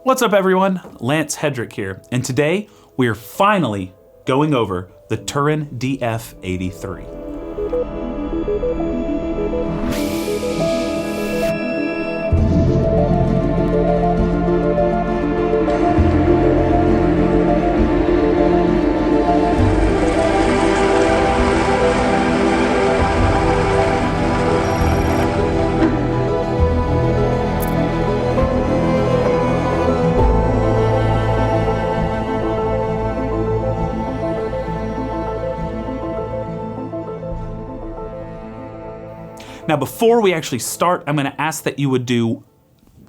What's up everyone? Lance Hedrick here, and today we are finally going over the Turin DF83. Now, before we actually start, I'm gonna ask that you would do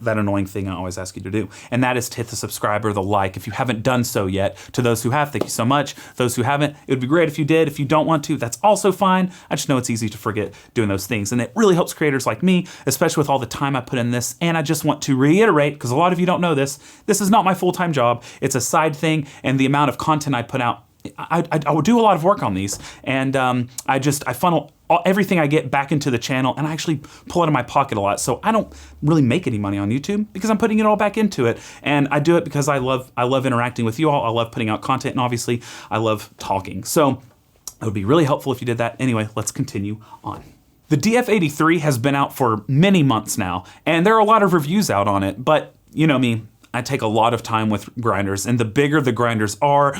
that annoying thing I always ask you to do, and that is to hit the subscribe or the like if you haven't done so yet. To those who have, thank you so much. Those who haven't, it would be great if you did. If you don't want to, that's also fine. I just know it's easy to forget doing those things, and it really helps creators like me, especially with all the time I put in this. And I just want to reiterate, because a lot of you don't know this is not my full-time job. It's a side thing, and the amount of content I put out, I would do a lot of work on these, and I funnel everything I get back into the channel, and I actually pull it in my pocket a lot. So I don't really make any money on YouTube because I'm putting it all back into it. And I do it because I love interacting with you all. I love putting out content, and obviously I love talking. So it would be really helpful if you did that. Anyway, let's continue on. The DF83 has been out for many months now, and there are a lot of reviews out on it, but you know me, I take a lot of time with grinders, and the bigger the grinders are,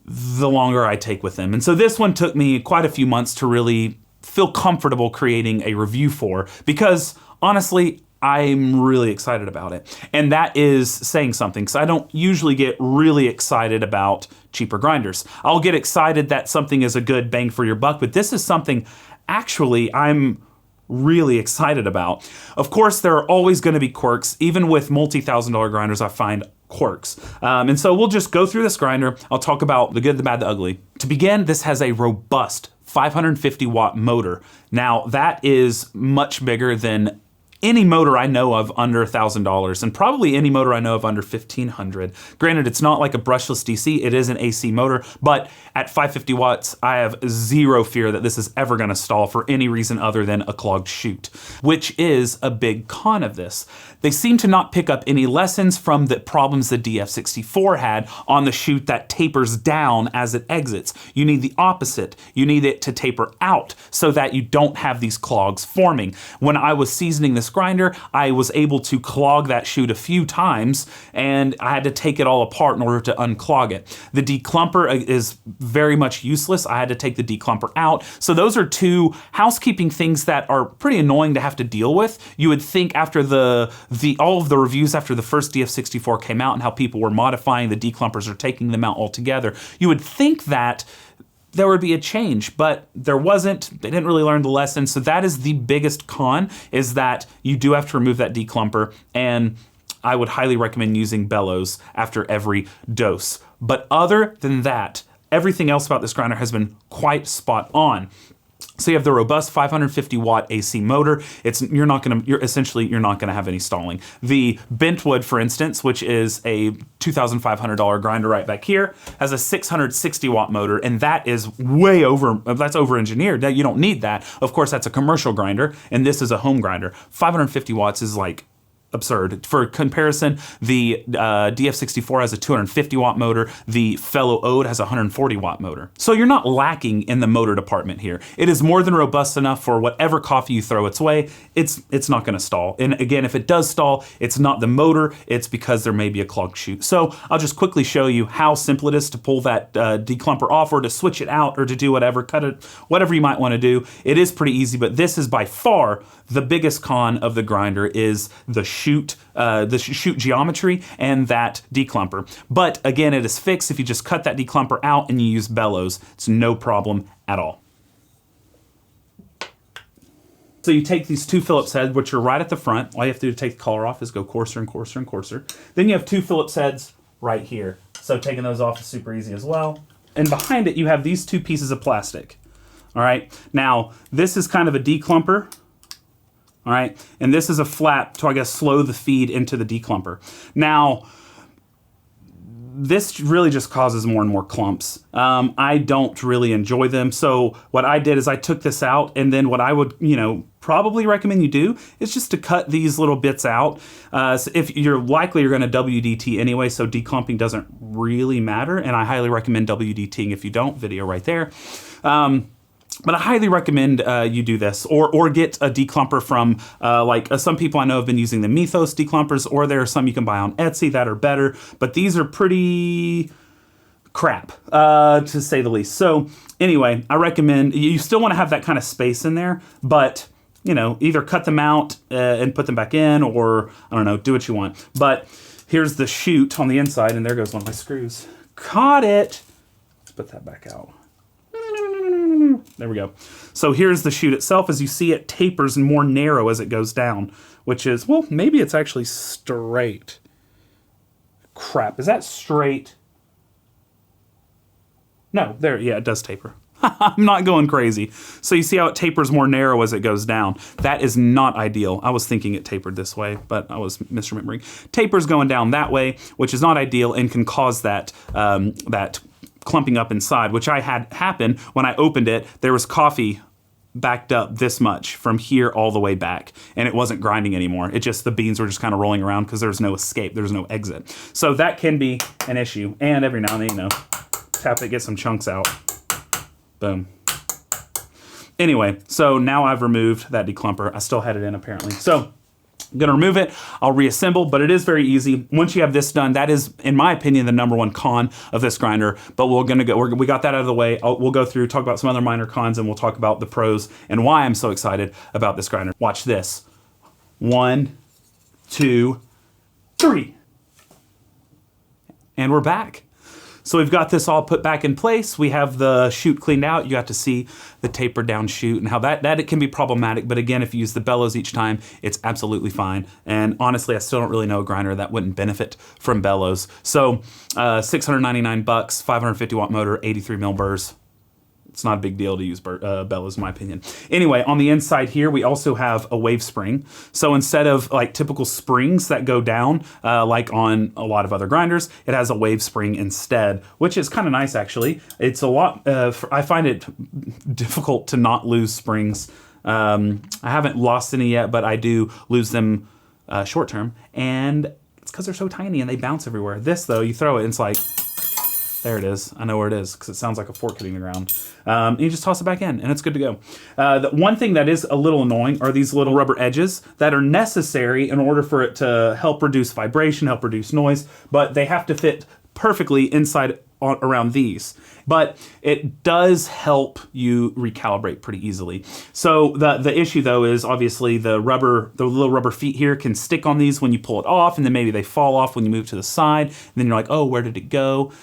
the longer I take with them. And so this one took me quite a few months to really feel comfortable creating a review for, because honestly, I'm really excited about it. And that is saying something, because I don't usually get really excited about cheaper grinders. I'll get excited that something is a good bang for your buck, but this is something actually I'm really excited about. Of course, there are always going to be quirks. Even with multi-$1,000 grinders, I find quirks. And so we'll just go through this grinder. I'll talk about the good, the bad, the ugly. To begin, this has a robust 550 watt motor. Now that is much bigger than any motor I know of under $1,000, and probably any motor I know of under $1,500. Granted, it's not like a brushless DC, it is an AC motor, but at 550 watts, I have zero fear that this is ever gonna stall for any reason other than a clogged chute, which is a big con of this. They seem to not pick up any lessons from the problems the DF64 had on the chute that tapers down as it exits. You need the opposite. You need it to taper out so that you don't have these clogs forming. When I was seasoning this grinder, I was able to clog that chute a few times, and I had to take it all apart in order to unclog it. The declumper is very much useless. I had to take the declumper out. So those are two housekeeping things that are pretty annoying to have to deal with. You would think after all of the reviews after the first DF64 came out and how people were modifying the declumpers or taking them out altogether, you would think that there would be a change, but there wasn't. They didn't really learn the lesson. So that is the biggest con, is that you do have to remove that declumper, and I would highly recommend using bellows after every dose. But other than that, everything else about this grinder has been quite spot on. So you have the robust 550 watt AC motor. You're not gonna have any stalling. The Bentwood, for instance, which is a $2,500 grinder right back here, has a 660 watt motor, and that is that's over engineered. You don't need that. Of course, that's a commercial grinder, and this is a home grinder. 550 watts is like absurd. For comparison, the DF64 has a 250 watt motor. The fellow Ode has a 140 watt motor. So you're not lacking in the motor department here. It is more than robust enough for whatever coffee you throw its way. It's not gonna stall. And again, if it does stall, it's not the motor, it's because there may be a clogged chute. So I'll just quickly show you how simple it is to pull that declumper off, or to switch it out, or to do whatever, cut it, whatever you might wanna do. It is pretty easy, but this is by far the biggest con of the grinder, is the chute geometry and that declumper. But again, it is fixed if you just cut that declumper out and you use bellows. It's no problem at all. So you take these two Phillips heads, which are right at the front. All you have to do to take the collar off is go coarser and coarser and coarser. Then you have two Phillips heads right here. So taking those off is super easy as well. And behind it, you have these two pieces of plastic. All right, now this is kind of a declumper. All right, and this is a flap to, I guess, slow the feed into the declumper. Now, this really just causes more and more clumps. I don't really enjoy them. So what I did is I took this out, and then what I would, probably recommend you do is just to cut these little bits out. So if you're going to WDT anyway, so declumping doesn't really matter, and I highly recommend WDTing. If you don't, video right there. But I highly recommend you do this, or get a declumper from some people I know have been using the Mythos declumpers, or there are some you can buy on Etsy that are better. But these are pretty crap, to say the least. So anyway, I recommend you still want to have that kind of space in there, but either cut them out and put them back in, or I don't know, do what you want. But here's the chute on the inside, and there goes one of my screws. Caught it. Let's put that back out. There we go. So here's the chute itself. As you see, it tapers more narrow as it goes down, which is, well, maybe it's actually straight. Crap, is that straight? No, there, yeah, it does taper. I'm not going crazy. So you see how it tapers more narrow as it goes down. That is not ideal. I was thinking it tapered this way, but I was misremembering. Taper's going down that way, which is not ideal and can cause that clumping up inside, which I had happen when I opened it. There was coffee backed up this much from here all the way back, and it wasn't grinding anymore. The beans were just kind of rolling around because there's no escape, there's no exit. So that can be an issue. And every now and then, tap it, get some chunks out. Boom. Anyway, so now I've removed that declumper. I still had it in apparently. So I'm going to remove it. I'll reassemble, but it is very easy. Once you have this done, that is, in my opinion, the number one con of this grinder. But we got that out of the way. We'll go through, talk about some other minor cons, and we'll talk about the pros and why I'm so excited about this grinder. Watch this. 1, 2, 3. And we're back. So we've got this all put back in place. We have the chute cleaned out. You got to see the tapered down chute and how that it can be problematic. But again, if you use the bellows each time, it's absolutely fine. And honestly, I still don't really know a grinder that wouldn't benefit from bellows. So $699, 550 watt motor, 83 mil burrs. It's not a big deal to use bellows, in my opinion. Anyway, on the inside here, we also have a wave spring. So instead of like typical springs that go down, like on a lot of other grinders, it has a wave spring instead, which is kind of nice, actually. It's a lot, I find it difficult to not lose springs. I haven't lost any yet, but I do lose them short term. And it's because they're so tiny and they bounce everywhere. This, though, you throw it and it's like, there it is. I know where it is because it sounds like a fork hitting the ground. And you just toss it back in and it's good to go. The one thing that is a little annoying are these little rubber edges that are necessary in order for it to help reduce vibration, help reduce noise, but they have to fit perfectly inside around these. But it does help you recalibrate pretty easily. So the issue though is obviously the little rubber feet here can stick on these when you pull it off, and then maybe they fall off when you move to the side, and then you're like, oh, where did it go?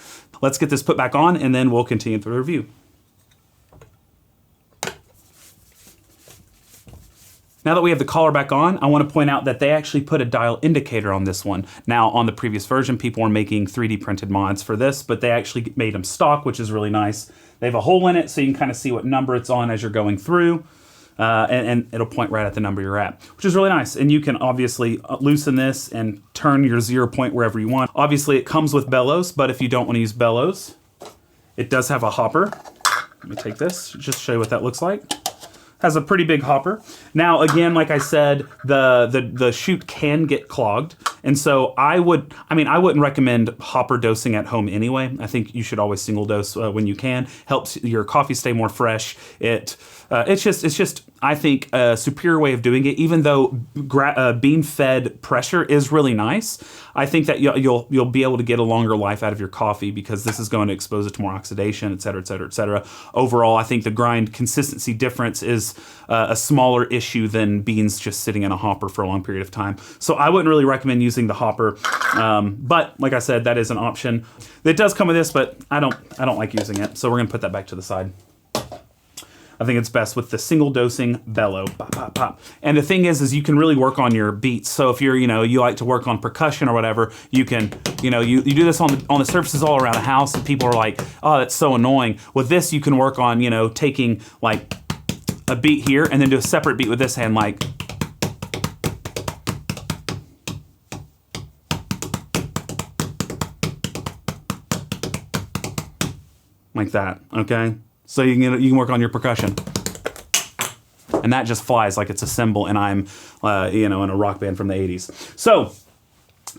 Let's get this put back on, and then we'll continue the review. Now that we have the collar back on, I want to point out that they actually put a dial indicator on this one. Now, on the previous version, people were making 3D printed mods for this, but they actually made them stock, which is really nice. They have a hole in it, so you can kind of see what number it's on as you're going through. And it'll point right at the number you're at, which is really nice. And you can obviously loosen this and turn your 0 point wherever you want. Obviously, it comes with bellows, but if you don't want to use bellows, it does have a hopper. Let me take this, just show you what that looks like. Has a pretty big hopper. Now, again, like I said, the chute can get clogged. And so I wouldn't recommend hopper dosing at home anyway. I think you should always single dose when you can. Helps your coffee stay more fresh. It's just I think a superior way of doing it. Even though bean fed pressure is really nice, I think that you'll be able to get a longer life out of your coffee because this is going to expose it to more oxidation, et cetera, et cetera, et cetera. Overall, I think the grind consistency difference is a smaller issue than beans just sitting in a hopper for a long period of time. So I wouldn't really recommend using the hopper, but like I said, that is an option. It does come with this, but I don't like using it, so we're gonna put that back to the side. I think it's best with the single dosing bellow. Pop, pop, pop. And the thing is you can really work on your beats. So if you're, you like to work on percussion or whatever, you can, you do this on the surfaces all around the house, and people are like, oh, that's so annoying. With this, you can work on, taking like a beat here and then do a separate beat with this hand, like. like that, okay? So you can work on your percussion. And that just flies like it's a cymbal and I'm, in a rock band from the 80s. So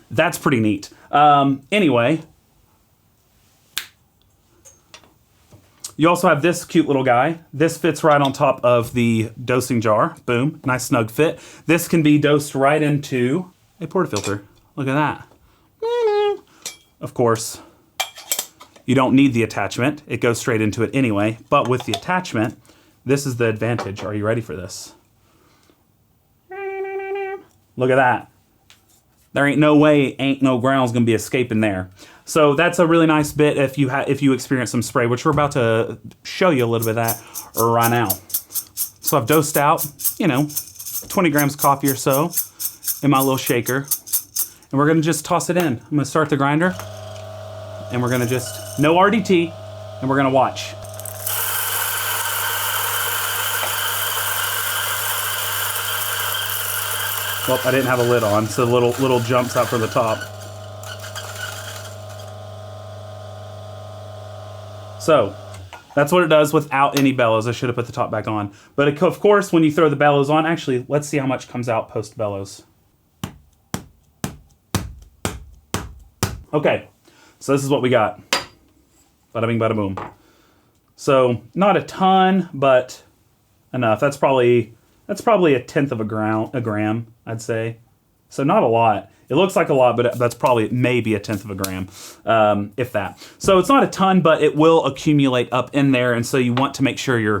that's pretty neat. Anyway, you also have this cute little guy. This fits right on top of the dosing jar. Boom, nice snug fit. This can be dosed right into a portafilter. Look at that. Of course, you don't need the attachment. It goes straight into it anyway, but with the attachment, this is the advantage. Are you ready for this? Look at that. There ain't no way, ain't no ground's gonna be escaping there. So that's a really nice bit if you experience some spray, which we're about to show you a little bit of that right now. So I've dosed out, 20 grams of coffee or so in my little shaker. And we're gonna just toss it in. I'm gonna start the grinder and we're gonna just, no RDT, and we're gonna watch. Well, I didn't have a lid on, so little jumps out from the top. So, that's what it does without any bellows. I should have put the top back on. But of course, when you throw the bellows on, actually, let's see how much comes out post bellows. Okay, so this is what we got. Bada bing, bada boom. So, not a ton, but enough. That's probably a tenth of a gram, I'd say. So not a lot. It looks like a lot, but that's probably maybe a tenth of a gram, if that. So it's not a ton, but it will accumulate up in there, and so you want to make sure you're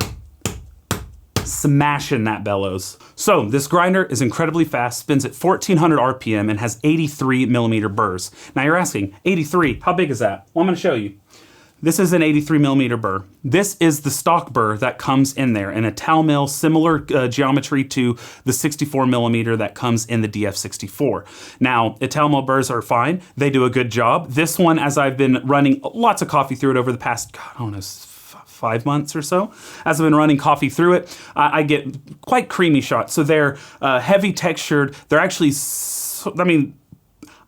smashing that bellows. So this grinder is incredibly fast, spins at 1400 RPM, and has 83 millimeter burrs. Now you're asking, 83, how big is that? Well, I'm gonna show you. This is an 83 millimeter burr. This is the stock burr that comes in there in a towel mill, similar geometry to the 64 millimeter that comes in the DF64. Now, the towel mill burrs are fine. They do a good job. This one, as I've been running lots of coffee through it over the past, 5 months or so, as I've been running coffee through it, I get quite creamy shots. So they're heavy textured. They're actually,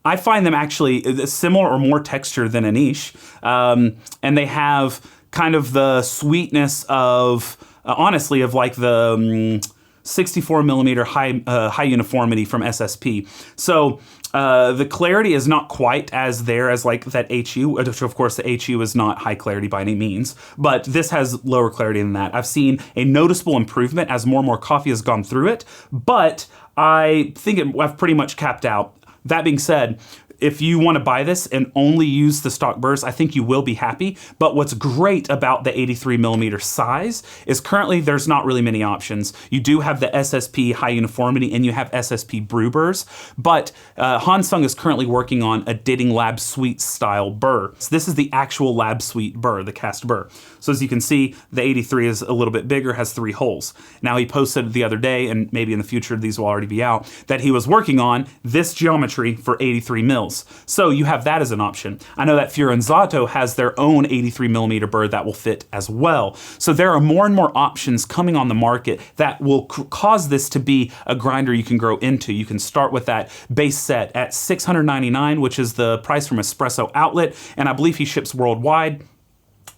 I find them actually similar or more texture than a niche. And they have kind of the sweetness of, honestly, of like the 64 millimeter high uniformity from SSP. So the clarity is not quite as there as like that HU, which of course the HU is not high clarity by any means, but this has lower clarity than that. I've seen a noticeable improvement as more and more coffee has gone through it, but I think I've pretty much capped out. That being said, if you want to buy this and only use the stock burrs, I think you will be happy. But what's great about the 83 millimeter size is currently there's not really many options. You do have the SSP high uniformity and you have SSP brew burrs, but Hansung is currently working on a Ditting Lab Suite style burr. So this is the actual Lab Suite burr, the cast burr. So as you can see, the 83 is a little bit bigger, has 3 holes. Now he posted the other day, and maybe in the future these will already be out, that he was working on this geometry for 83 mils. So you have that as an option. I know that Firenzato has their own 83 millimeter burr that will fit as well. So there are more and more options coming on the market that will cause this to be a grinder you can grow into. You can start with that base set at $699, which is the price from Espresso Outlet, and I believe he ships worldwide.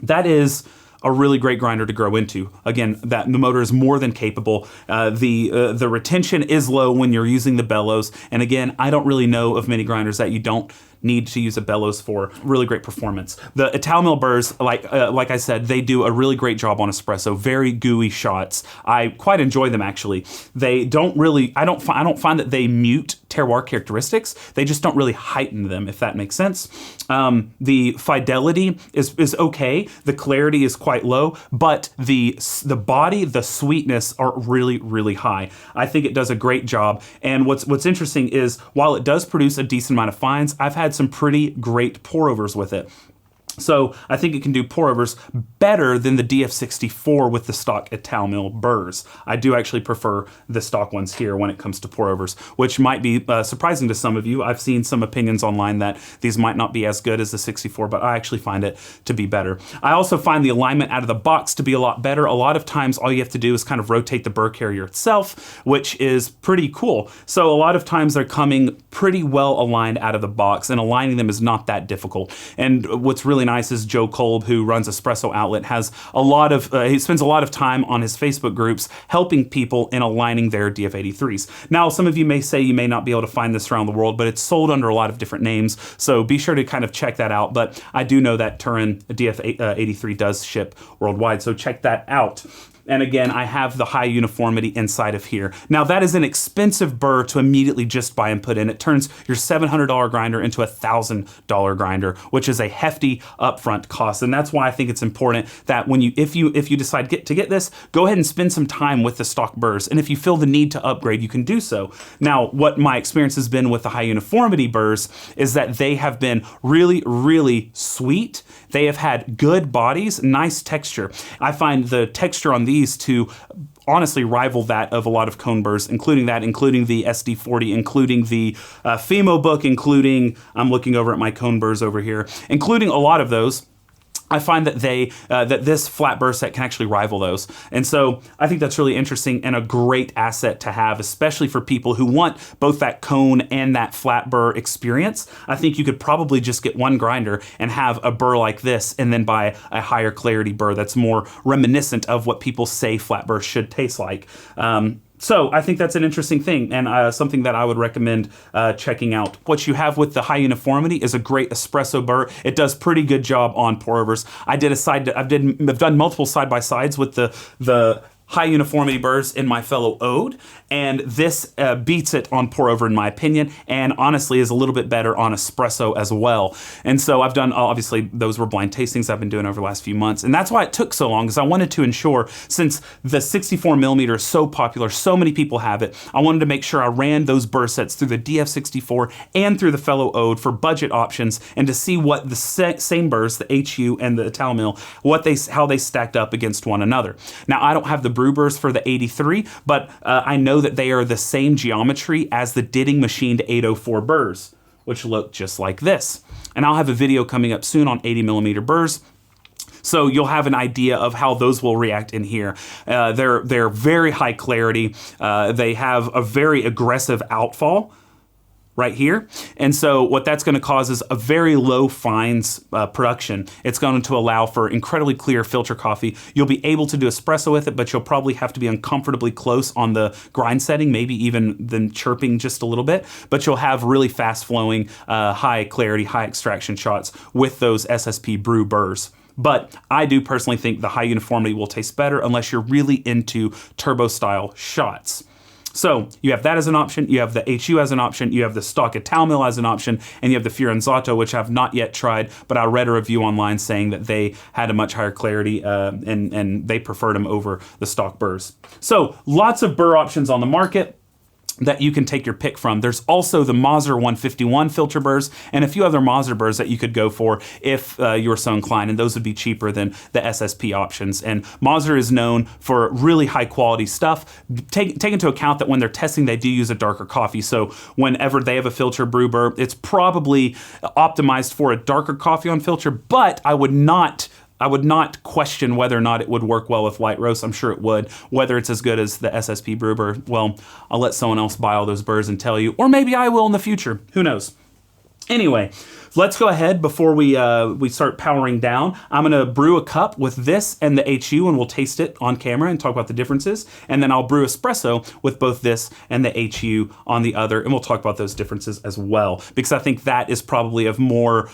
That is a really great grinder to grow into. Again, the motor is more than capable. The retention is low when you're using the bellows. And again, I don't really know of many grinders that you don't need to use a bellows for. Really great performance. The Ital Mill burrs, like I said, they do a really great job on espresso. Very gooey shots. I quite enjoy them actually. They don't really, I don't find that they mute terroir characteristics. They just don't really heighten them, if that makes sense. The fidelity is okay. The clarity is quite low, but the body, the sweetness are really, really high. I think it does a great job. And what's interesting is while it does produce a decent amount of fines, I've had some pretty great pour overs with it. So I think it can do pour overs better than the DF64 with the stock Ital Mill burrs. I do actually prefer the stock ones here when it comes to pour overs, which might be surprising to some of you. I've seen some opinions online that these might not be as good as the 64, but I actually find it to be better. I also find the alignment out of the box to be a lot better. A lot of times all you have to do is kind of rotate the burr carrier itself, which is pretty cool. So a lot of times they're coming pretty well aligned out of the box, and aligning them is not that difficult. And what's really nice is Joe Kolb, who runs Espresso Outlet, has a lot of, he spends a lot of time on his Facebook groups helping people in aligning their DF83s. Now, some of you may say you may not be able to find this around the world, but it's sold under a lot of different names, so be sure to kind of check that out. But I do know that Turin DF83 does ship worldwide, so check that out. And again, I have the high uniformity inside of here. Now, that is an expensive burr to immediately just buy and put in. It turns your $700 grinder into a $1,000 grinder, which is a hefty upfront cost. And that's why I think it's important that when if you decide to get this, go ahead and spend some time with the stock burrs. And if you feel the need to upgrade, you can do so. Now, what my experience has been with the high uniformity burrs is that they have been really, really sweet. They have had good bodies, nice texture. I find the texture on these to honestly rival that of a lot of cone burrs, including the SD40, including the Fimo book, including, I'm looking over at my cone burrs over here, including a lot of those. I find that that this flat burr set can actually rival those. And so I think that's really interesting and a great asset to have, especially for people who want both that cone and that flat burr experience. I think you could probably just get one grinder and have a burr like this and then buy a higher clarity burr that's more reminiscent of what people say flat burr should taste like. So I think that's an interesting thing and something that I would recommend checking out. What you have with the high uniformity is a great espresso burr. It does pretty good job on pour overs. I've done multiple side by sides with the high uniformity burrs in my fellow Ode, and this beats it on pour over in my opinion, and honestly is a little bit better on espresso as well. And so I've done, obviously those were blind tastings I've been doing over the last few months, and that's why it took so long, because I wanted to ensure, since the 64 millimeter is so popular, so many people have it, I wanted to make sure I ran those burr sets through the DF64 and through the fellow Ode for budget options, and to see what the same burrs, the HU and the Italmill, how they stacked up against one another. Now, I don't have the brew burrs for the 83, but I know that they are the same geometry as the Ditting machined 804 burrs, which look just like this. And I'll have a video coming up soon on 80 millimeter burrs, so you'll have an idea of how those will react in here. They're very high clarity. They have a very aggressive outfall right here. And so what that's going to cause is a very low fines production. It's going to allow for incredibly clear filter coffee. You'll be able to do espresso with it, but you'll probably have to be uncomfortably close on the grind setting, maybe even then chirping just a little bit, but you'll have really fast flowing, high clarity, high extraction shots with those SSP brew burrs. But I do personally think the high uniformity will taste better unless you're really into turbo style shots. So you have that as an option, you have the HU as an option, you have the stock Italmill as an option, and you have the Firenzato, which I've not yet tried, but I read a review online saying that they had a much higher clarity and they preferred them over the stock burrs. So lots of burr options on the market that you can take your pick from. There's also the Moser 151 filter burrs and a few other Moser burrs that you could go for if you were so inclined, and those would be cheaper than the SSP options. And Moser is known for really high quality stuff. Take into account that when they're testing, they do use a darker coffee. So whenever they have a filter brew burr, it's probably optimized for a darker coffee on filter, but I would not question whether or not it would work well with light roast. I'm sure it would. Whether it's as good as the SSP brew burr, well, I'll let someone else buy all those burrs and tell you, or maybe I will in the future. Who knows? Anyway, let's go ahead before we start powering down. I'm gonna brew a cup with this and the HU, and we'll taste it on camera and talk about the differences. And then I'll brew espresso with both this and the HU on the other, and we'll talk about those differences as well, because I think that is probably of more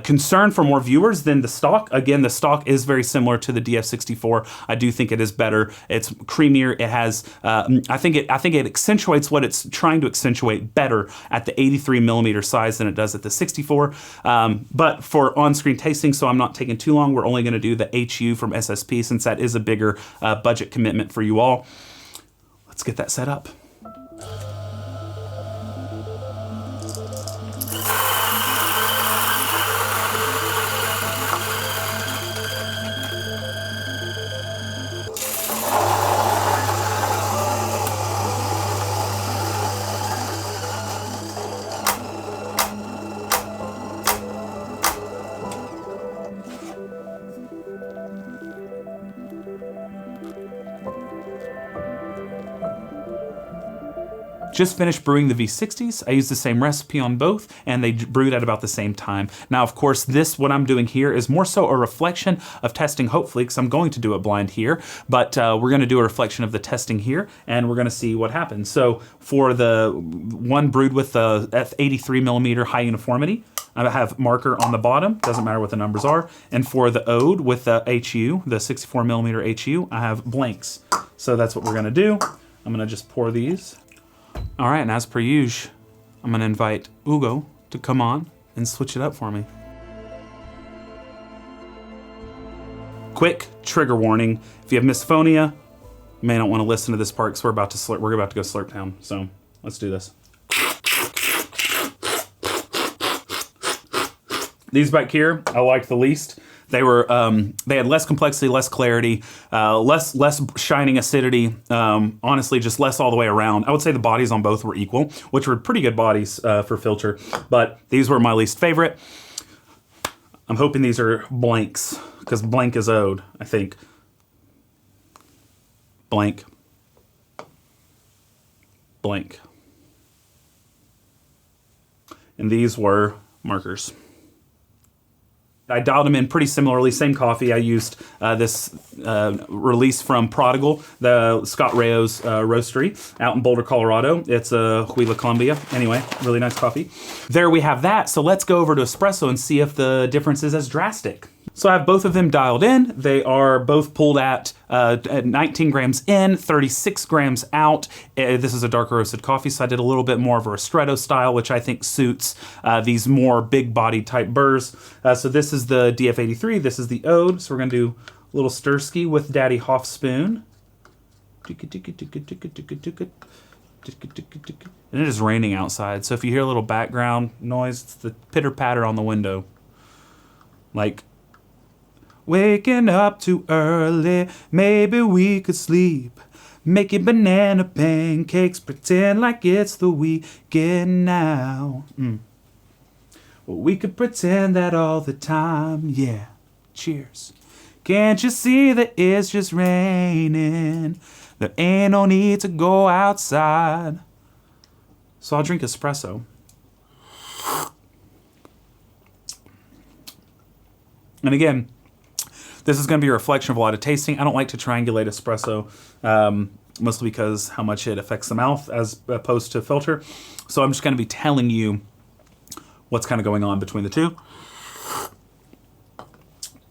concern for more viewers than the stock. Again, the stock is very similar to the DF64. I do think it is better. It's creamier. It has, I think it accentuates what it's trying to accentuate better at the 83 millimeter size than it does at the 64. But for on-screen tasting, so I'm not taking too long, we're only going to do the HU from SSP since that is a bigger budget commitment for you all. Let's get that set up. just finished brewing the V60s. I used the same recipe on both, and they brewed at about the same time. Now, of course, what I'm doing here is more so a reflection of testing, hopefully, because I'm going to do it blind here, but we're gonna do a reflection of the testing here, and we're gonna see what happens. So for the one brewed with the F83 millimeter high uniformity, I have marker on the bottom, doesn't matter what the numbers are. And for the Ode with the HU, the 64 millimeter HU, I have blanks. So that's what we're gonna do. I'm gonna just pour these. All right, and as per usual, I'm gonna invite Ugo to come on and switch it up for me. Quick trigger warning, if you have misophonia, you may not wanna listen to this part because we're about to go slurp down. So let's do this. These back here, I liked the least. They were they had less complexity, less clarity, less shining acidity. Honestly, just less all the way around. I would say the bodies on both were equal, which were pretty good bodies for filter. But these were my least favorite. I'm hoping these are blanks because blank is Ode, I think. Blank. Blank. And these were markers. I dialed them in pretty similarly, same coffee. I used this release from Prodigal, the Scott Rayo's roastery out in Boulder, Colorado. It's a Huila Columbia. Anyway, really nice coffee. There we have that. So let's go over to espresso and see if the difference is as drastic. So I have both of them dialed in. They are both pulled at 19 grams in, 36 grams out. This is a darker roasted coffee, so I did a little bit more of a ristretto style, which I think suits these more big body type burrs. So this is the DF83, this is the Ode. So we're gonna do a little stirski with Daddy Hoff spoon. And it is raining outside, so if you hear a little background noise, it's the pitter patter on the window. Like, waking up too early, maybe we could sleep. Making banana pancakes, pretend like it's the weekend now. Well, we could pretend that all the time, yeah. Cheers. Can't you see that it's just raining? There ain't no need to go outside. So I'll drink espresso. And again, this is going to be a reflection of a lot of tasting. I don't like to triangulate espresso, mostly because how much it affects the mouth as opposed to filter. So I'm just going to be telling you what's kind of going on between the two.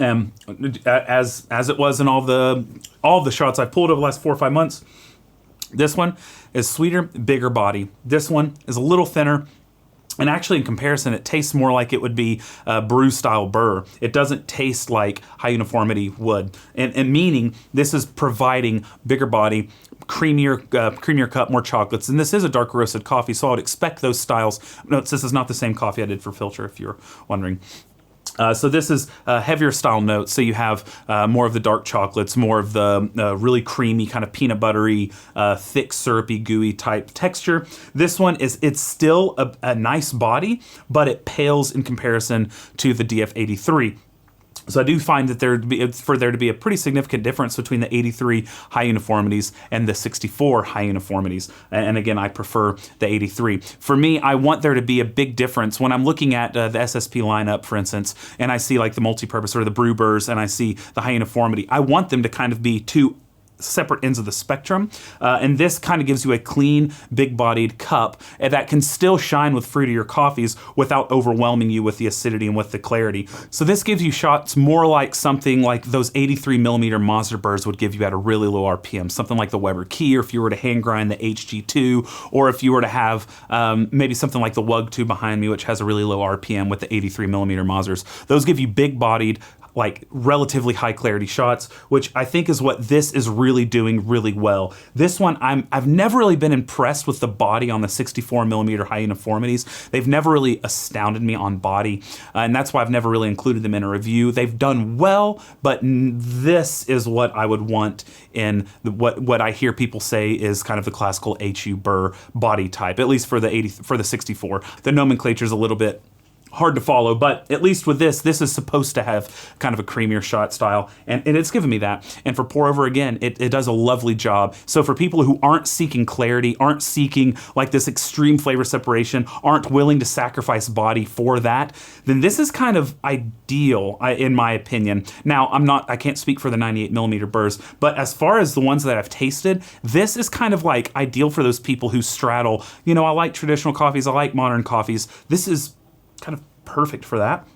As it was in all the shots I've pulled over the last 4 or 5 months, this one is sweeter, bigger body. This one is a little thinner. And actually, in comparison, it tastes more like it would be brew style burr. It doesn't taste like high uniformity would. And meaning, this is providing bigger body, creamier cup, more chocolates. And this is a dark roasted coffee, so I would expect those styles. Note, this is not the same coffee I did for filter, if you're wondering. So this is heavier style notes. So you have more of the dark chocolates, more of the really creamy, kind of peanut buttery, thick, syrupy, gooey type texture. This one it's still a nice body, but it pales in comparison to the DF83. So I do find that there to be a pretty significant difference between the 83 high uniformities and the 64 high uniformities. And again, I prefer the 83. For me, I want there to be a big difference when I'm looking at the SSP lineup, for instance, and I see like the multi-purpose or the brew burrs, and I see the high uniformity. I want them to kind of be two separate ends of the spectrum, and this kind of gives you a clean, big-bodied cup that can still shine with fruitier coffees without overwhelming you with the acidity and with the clarity. So this gives you shots more like something like those 83 millimeter Mazda burrs would give you at a really low RPM, something like the Weber Key, or if you were to hand grind the HG2, or if you were to have maybe something like the Wug 2 behind me, which has a really low RPM with the 83 millimeter Mazdas. Those give you big-bodied, like relatively high clarity shots, which I think is what this is really doing really well. This one, I've never really been impressed with the body on the 64 millimeter high uniformities. They've never really astounded me on body, and that's why I've never really included them in a review. They've done well, but this is what I would want in what I hear people say is kind of the classical HU Burr body type, at least for the 64. The nomenclature is a little bit hard to follow, but at least with this is supposed to have kind of a creamier shot style, and it's given me that. And for pour over, again, it does a lovely job. So for people who aren't seeking clarity, aren't seeking like this extreme flavor separation, aren't willing to sacrifice body for that, then this is kind of ideal, in my opinion. Now, I can't speak for the 98mm Burrs, but as far as the ones that I've tasted, this is kind of like ideal for those people who straddle, you know, I like traditional coffees, I like modern coffees. This is kind of perfect for that.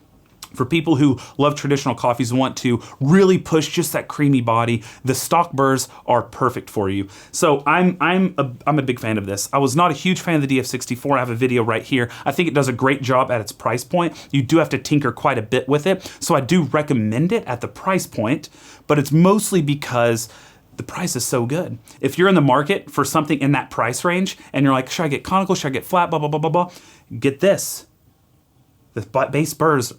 For people who love traditional coffees and want to really push just that creamy body, the stock Burrs are perfect for you. So I'm a big fan of this. I was not a huge fan of the DF64. I have a video right here. I think it does a great job at its price point. You do have to tinker quite a bit with it. So I do recommend it at the price point, but it's mostly because the price is so good. If you're in the market for something in that price range and you're like, should I get conical, should I get flat, blah, blah, blah, blah, blah, get this. The base Burrs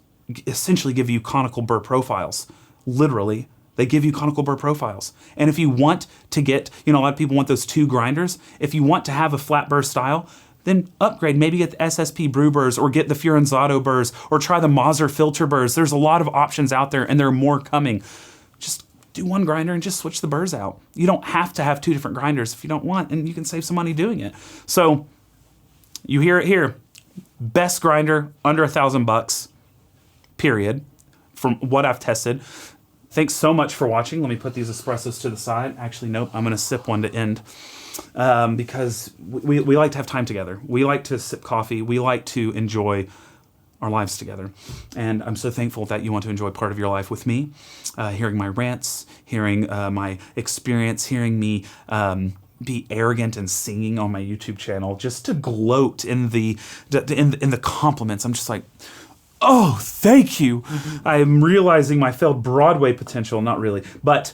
essentially give you conical Burr profiles. Literally, they give you conical Burr profiles. And if you want to get, you know, a lot of people want those 2 grinders. If you want to have a flat Burr style, then upgrade. Maybe get the SSP Brew Burrs, or get the Firenzato Burrs, or try the Mazur Filter Burrs. There's a lot of options out there, and there are more coming. Just do 1 grinder and just switch the Burrs out. You don't have to have 2 different grinders if you don't want, and you can save some money doing it. So you hear it here. Best grinder under $1,000, period, from what I've tested. Thanks so much for watching. Let me put these espressos to the side. Actually, nope, I'm going to sip one to end, because we like to have time together. We like to sip coffee. We like to enjoy our lives together. And I'm so thankful that you want to enjoy part of your life with me, hearing my rants, hearing my experience, hearing me be arrogant and singing on my YouTube channel, just to gloat in the compliments. I'm just like, oh, thank you. I am realizing my failed Broadway potential. Not really, but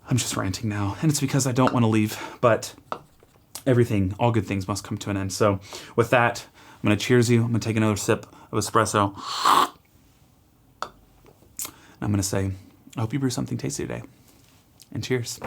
I'm just ranting now, and it's because I don't want to leave. But all good things must come to an end. So with that, I'm going to cheers you. I'm going to take another sip of espresso. And I'm going to say, I hope you brew something tasty today. And cheers.